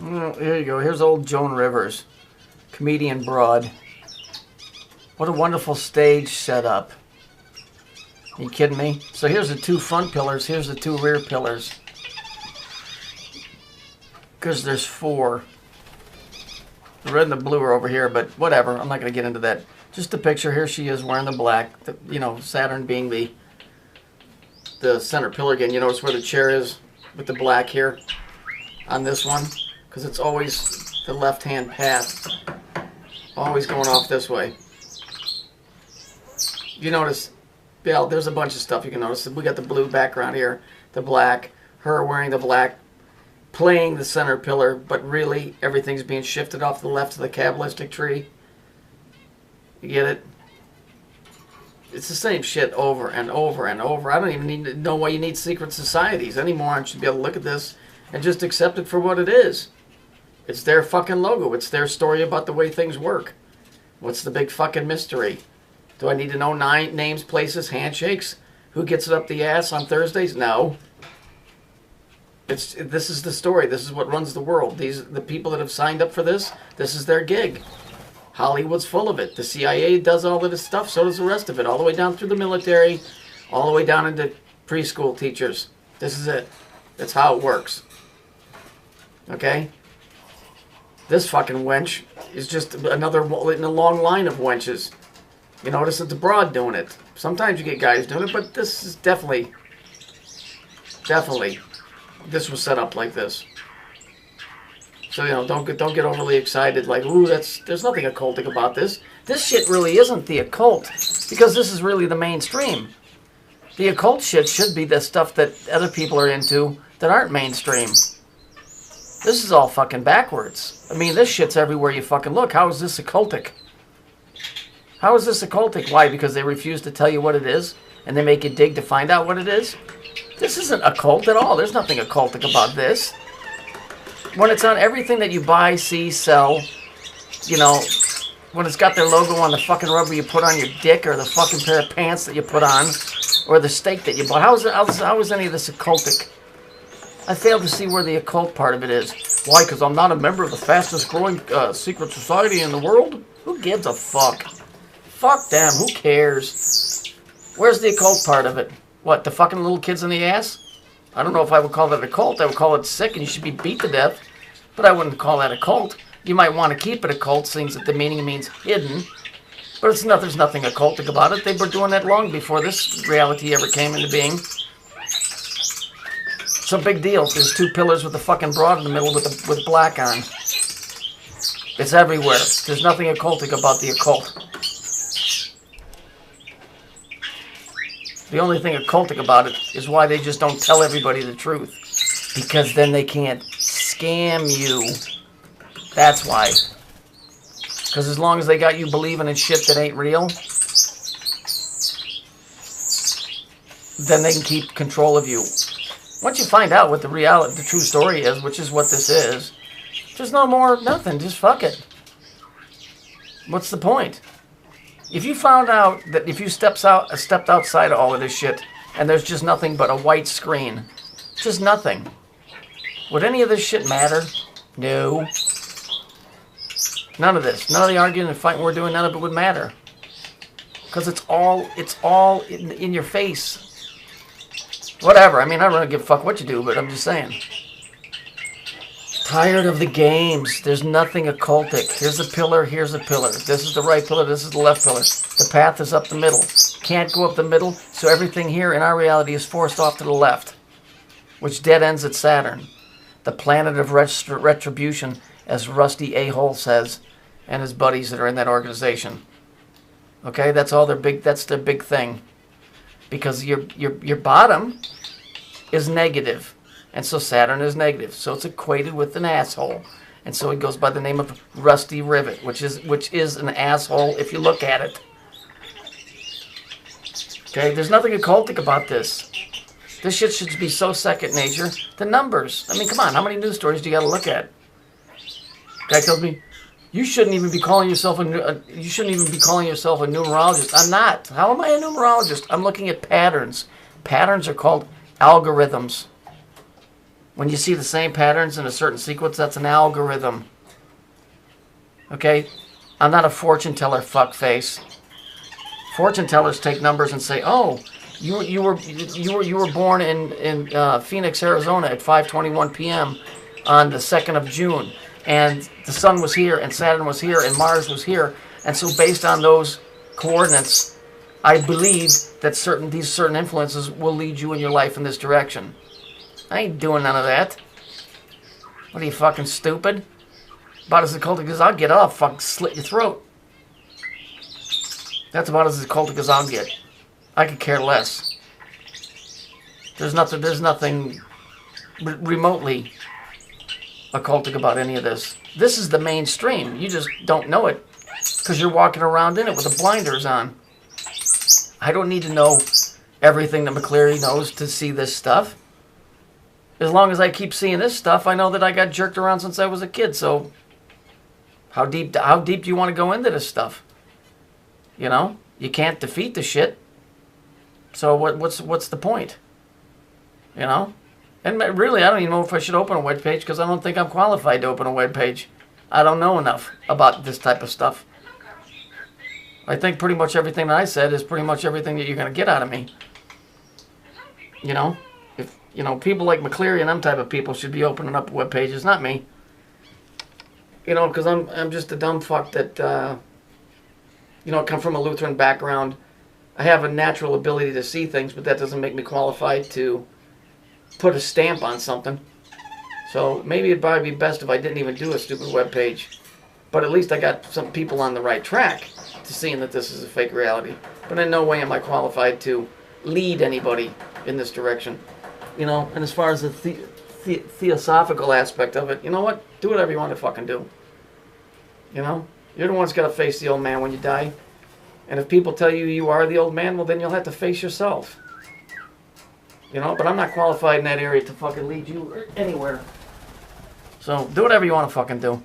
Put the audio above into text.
Well, here you go. Here's old Joan Rivers, comedian broad. What a wonderful stage setup. Are you kidding me? So here's the two front pillars. Here's the two rear pillars. Because there's four. The red and the blue are over here, but whatever. I'm not going to get into that. Just a picture. Here she is wearing the black. You know, Saturn being the center pillar again. You notice where the chair is with the black here on this one? Because it's always the left-hand path. Always going off this way. You notice, yeah, there's a bunch of stuff you can notice. We got the blue background here, the black, her wearing the black, playing the center pillar, but really everything's being shifted off to the left of the Kabbalistic tree. You get it? It's the same shit over and over and over. I don't even need to know why you need secret societies. Any moron should be able to look at this and just accept it for what it is. It's their fucking logo. It's their story about the way things work. What's the big fucking mystery? Do I need to know names, places, handshakes? Who gets it up the ass on Thursdays? No. This is the story. This is what runs the world. The people that have signed up for this is their gig. Hollywood's full of it. The CIA does all of this stuff, so does the rest of it. All the way down through the military, all the way down into preschool teachers. This is it. That's how it works. Okay? This fucking wench is just another in a long line of wenches. You notice it's abroad doing it. Sometimes you get guys doing it, but this is definitely, this was set up like this. So, you know, don't get overly excited like, ooh, there's nothing occultic about this. This shit really isn't the occult, because this is really the mainstream. The occult shit should be the stuff that other people are into that aren't mainstream. This is all fucking backwards. I mean, this shit's everywhere you fucking look. How is this occultic? How is this occultic? Why? Because they refuse to tell you what it is, and they make you dig to find out what it is? This isn't occult at all. There's nothing occultic about this. When it's on everything that you buy, see, sell, you know, when it's got their logo on the fucking rubber you put on your dick, or the fucking pair of pants that you put on, or the steak that you bought, how is any of this occultic? I fail to see where the occult part of it is. Why? Because I'm not a member of the fastest growing secret society in the world? Who gives a fuck? Fuck them. Who cares? Where's the occult part of it? What, the fucking little kids in the ass? I don't know if I would call that a cult. I would call it sick and you should be beat to death. But I wouldn't call that a cult. You might want to keep it a cult, seeing that the meaning means hidden. But there's nothing occultic about it. They were doing that long before this reality ever came into being. It's a big deal. There's two pillars with the fucking broad in the middle with black on. It's everywhere. There's nothing occultic about the occult. The only thing occultic about it is why they just don't tell everybody the truth. Because then they can't scam you. That's why. Because as long as they got you believing in shit that ain't real, then they can keep control of you. Once you find out what the true story is, which is what this is, there's no more, nothing, just fuck it. What's the point? If you found out that if you stepped outside of all of this shit, and there's just nothing but a white screen, just nothing, would any of this shit matter? No. None of this. None of the arguing and fighting we're doing, none of it would matter. Because it's all in your face. Whatever. I mean, I don't really give a fuck what you do, but I'm just saying. Tired of the games. There's nothing occultic. Here's a pillar, here's a pillar. This is the right pillar, this is the left pillar. The path is up the middle. Can't go up the middle, so everything here in our reality is forced off to the left. Which dead ends at Saturn. The planet of retribution, as Rusty A-hole says, and his buddies that are in that organization. Okay, that's all that's their big thing. Because your bottom is negative. And so Saturn is negative. So it's equated with an asshole. And so it goes by the name of Rusty Rivet, which is an asshole if you look at it. Okay, there's nothing occultic about this. This shit should be so second nature. The numbers. I mean, come on, how many news stories do you got to look at? Guy tells me, you shouldn't even be calling yourself a numerologist. I'm not. How am I a numerologist? I'm looking at patterns. Patterns are called algorithms. When you see the same patterns in a certain sequence, that's an algorithm. Okay? I'm not a fortune teller fuckface. Fortune tellers take numbers and say, "Oh, you were born in Phoenix, Arizona at 5:21 p.m. on the 2nd of June, and the sun was here, and Saturn was here, and Mars was here, and so based on those coordinates, I believe that these certain influences will lead you in your life in this direction." I ain't doing none of that. What are you, fucking stupid? About as occultic as I'll get, I'll fucking slit your throat. That's about as occultic as I'll get. I could care less. There's nothing remotely occultic about any of this. This is the mainstream. You just don't know it because you're walking around in it with the blinders on. I don't need to know everything that McCleary knows to see this stuff. As long as I keep seeing this stuff, I know that I got jerked around since I was a kid. So how deep do you want to go into this stuff? You know, you can't defeat the shit. So what's the point? You know? And really, I don't even know if I should open a webpage because I don't think I'm qualified to open a webpage. I don't know enough about this type of stuff. I think pretty much everything that I said is pretty much everything that you're going to get out of me. You know? You know, people like McCleary and them type of people should be opening up web pages, not me. You know, because I'm just a dumb fuck that, you know, come from a Lutheran background. I have a natural ability to see things, but that doesn't make me qualified to put a stamp on something. So maybe it'd probably be best if I didn't even do a stupid web page. But at least I got some people on the right track to seeing that this is a fake reality. But in no way am I qualified to lead anybody in this direction. You know, and as far as the theosophical aspect of it, you know what? Do whatever you want to fucking do. You know? You're the one's got to face the old man when you die. And if people tell you you are the old man, well, then you'll have to face yourself. You know? But I'm not qualified in that area to fucking lead you anywhere. So, do whatever you want to fucking do.